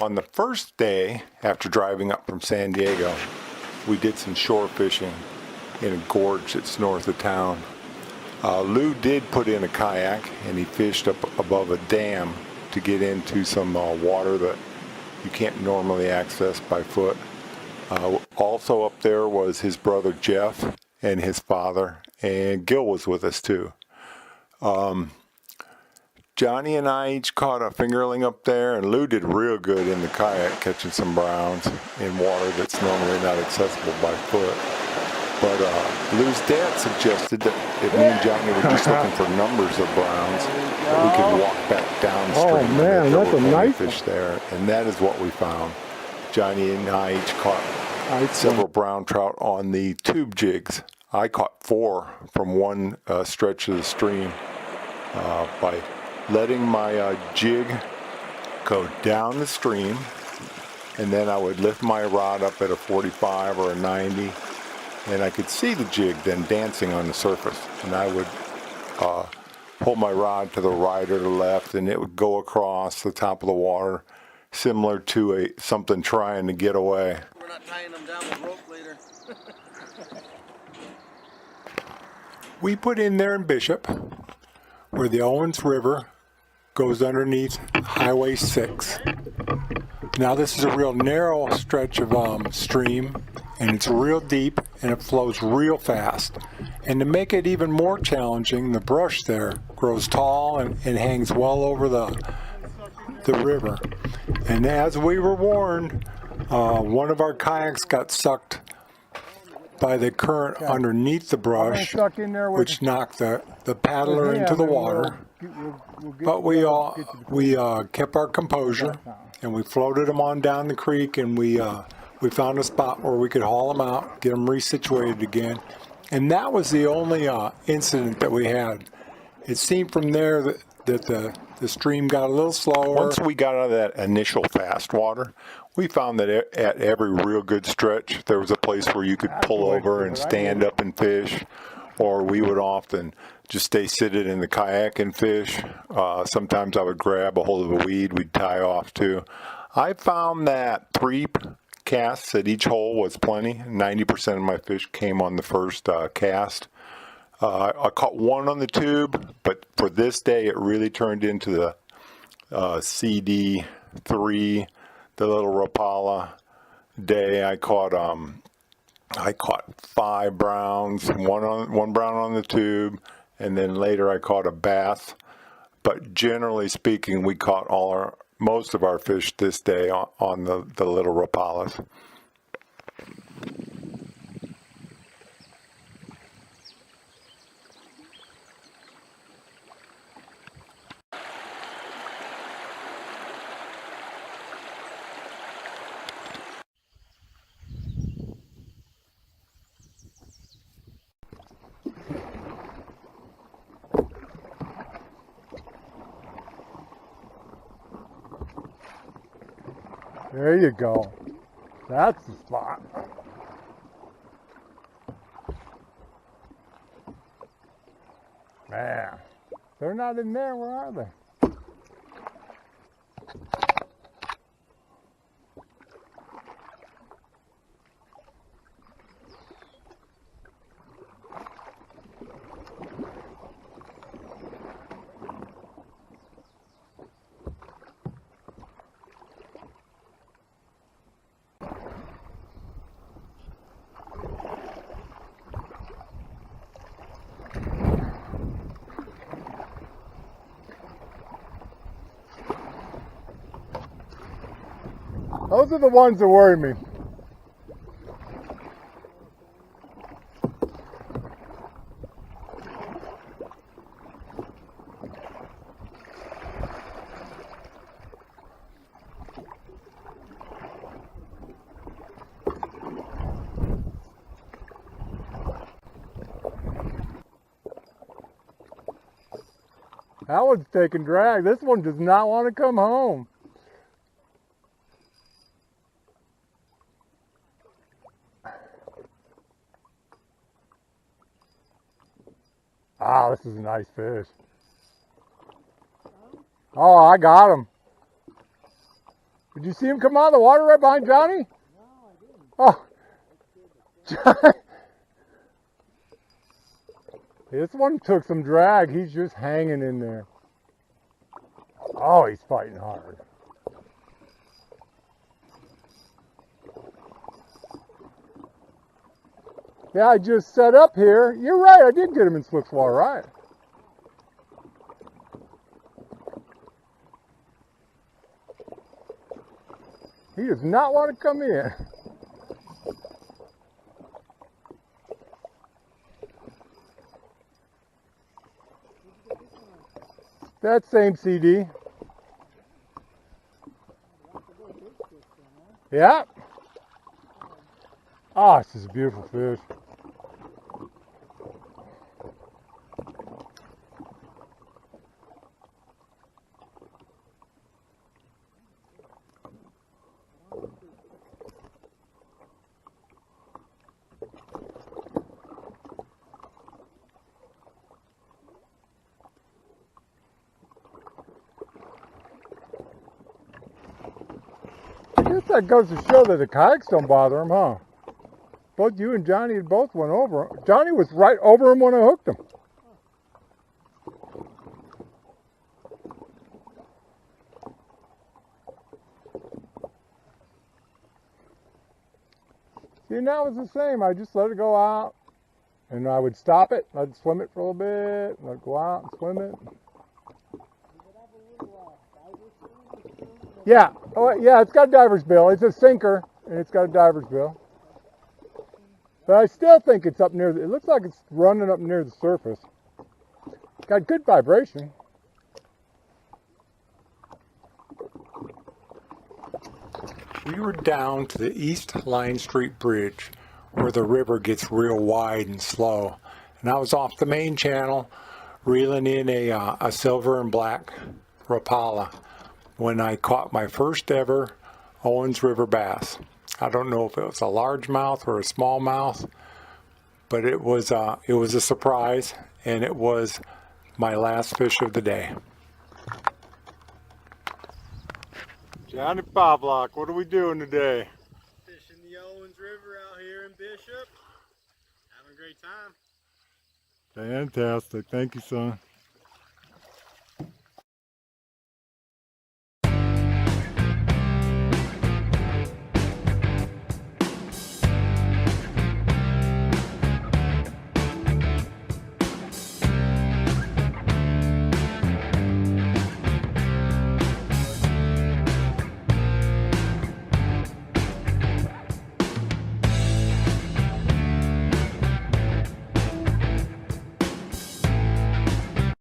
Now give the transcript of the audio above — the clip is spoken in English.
On the first day after driving up from San Diego, we did some shore fishing in a gorge that's north of town. Lou did put in a kayak and he fished up above a dam to get into some water that you can't normally access by foot. Also up there was his brother Jeff and his father, and Gil was with us too. Johnny and I each caught a fingerling up there, and Lou did real good in the kayak catching some browns in water that's normally not accessible by foot. But Lou's dad suggested that if me and Johnny were just looking for numbers of browns, that we could walk back downstream. Oh man, that's a nice fish there, and that is what we found. Johnny and I each caught several brown trout on the tube jigs. I caught 4 from one stretch of the stream by letting my jig go down the stream, and then I would lift my rod up at a 45 or a 90, and I could see the jig then dancing on the surface, and I would pull my rod to the right or the left, and it would go across the top of the water, similar to something trying to get away. We're not tying them down with rope later. We put in there in Bishop, where the Owens River goes underneath Highway 6. Now this is a real narrow stretch of stream, and it's real deep, and it flows real fast. And to make it even more challenging, the brush there grows tall and hangs well over the river. And as we were warned, one of our kayaks got sucked by the current underneath the brush, which knocked the paddler into the water. But we kept our composure, and we floated them on down the creek, and we found a spot where we could haul them out, get them resituated again. And that was the only incident that we had. It seemed from there that the stream got a little slower. Once we got out of that initial fast water, we found that at every real good stretch, there was a place where you could pull over and stand up and fish, or we would often just stay seated in the kayak and fish. Sometimes I would grab a hold of a weed we'd tie off to. I found that 3 casts at each hole was plenty. 90% of my fish came on the first cast. I caught 1 on the tube, but for this day it really turned into the CD3, the little Rapala day. I caught 5 browns, one brown on the tube, and then later I caught a bass. But generally speaking, we caught most of our fish this day on the little Rapalas. There you go. That's the spot. Man, they're not in there. Where are they? Those are the ones that worry me. That one's taking drag. This one does not want to come home. Ah, this is a nice fish. Oh, I got him. Did you see him come out of the water right behind Johnny? No, I didn't. Oh. Johnny. This one took some drag. He's just hanging in there. Oh, he's fighting hard. Yeah, I just set up here. You're right, I did get him in slips water, right? He does not want to come in. That same CD. Yeah. Oh, this is a beautiful fish. I guess that goes to show that the kayaks don't bother him, huh? Both you and Johnny both went over him. Johnny was right over him when I hooked him. See, and that was the same. I just let it go out, and I would stop it. I'd swim it for a little bit, and I'd go out and swim it. Yeah, oh, yeah, it's got a diver's bill. It's a sinker, and it's got a diver's bill. But I still think it's up near, it looks like it's running up near the surface. Got good vibration. We were down to the East Line Street Bridge where the river gets real wide and slow. And I was off the main channel reeling in a silver and black Rapala when I caught my first ever Owens River bass. I don't know if it was a largemouth or a smallmouth, but it was a surprise, and it was my last fish of the day. Johnny Pavlak, what are we doing today? Fishing the Owens River out here in Bishop. Having a great time. Fantastic. Thank you, son.